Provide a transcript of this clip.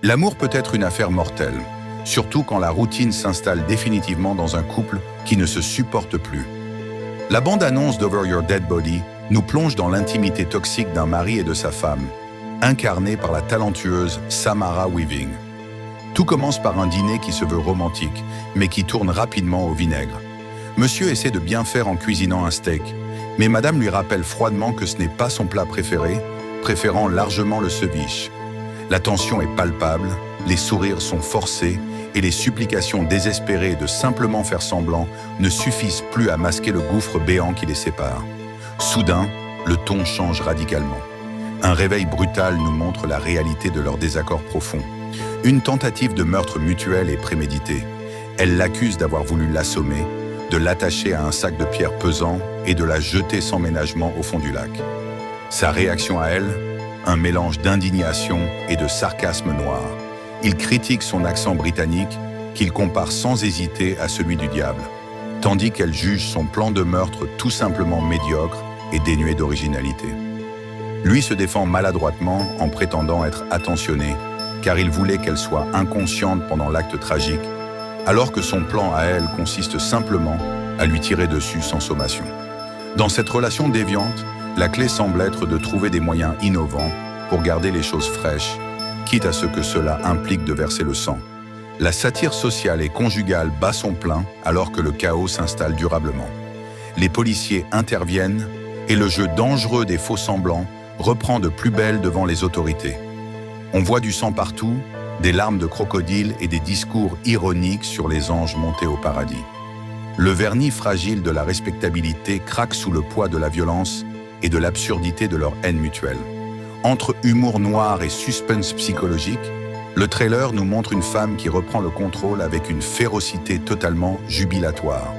L'amour peut être une affaire mortelle, surtout quand la routine s'installe définitivement dans un couple qui ne se supporte plus. La bande-annonce d'Over Your Dead Body nous plonge dans l'intimité toxique d'un mari et de sa femme, incarnée par la talentueuse Samara Weaving. Tout commence par un dîner qui se veut romantique, mais qui tourne rapidement au vinaigre. Monsieur essaie de bien faire en cuisinant un steak, mais madame lui rappelle froidement que ce n'est pas son plat préféré, préférant largement le ceviche. La tension est palpable, les sourires sont forcés et les supplications désespérées de simplement faire semblant ne suffisent plus à masquer le gouffre béant qui les sépare. Soudain, le ton change radicalement. Un réveil brutal nous montre la réalité de leur désaccord profond. Une tentative de meurtre mutuel et prémédité. Elle l'accuse d'avoir voulu l'assommer, de l'attacher à un sac de pierres pesant et de la jeter sans ménagement au fond du lac. Sa réaction à elle, un mélange d'indignation et de sarcasme noir. Il critique son accent britannique, qu'il compare sans hésiter à celui du diable, tandis qu'elle juge son plan de meurtre tout simplement médiocre et dénué d'originalité. Lui se défend maladroitement en prétendant être attentionné, car il voulait qu'elle soit inconsciente pendant l'acte tragique, alors que son plan à elle consiste simplement à lui tirer dessus sans sommation. Dans cette relation déviante, la clé semble être de trouver des moyens innovants pour garder les choses fraîches, quitte à ce que cela implique de verser le sang. La satire sociale et conjugale bat son plein alors que le chaos s'installe durablement. Les policiers interviennent et le jeu dangereux des faux-semblants reprend de plus belle devant les autorités. On voit du sang partout, des larmes de crocodile et des discours ironiques sur les anges montés au paradis. Le vernis fragile de la respectabilité craque sous le poids de la violence et de l'absurdité de leur haine mutuelle. Entre humour noir et suspense psychologique, le trailer nous montre une femme qui reprend le contrôle avec une férocité totalement jubilatoire.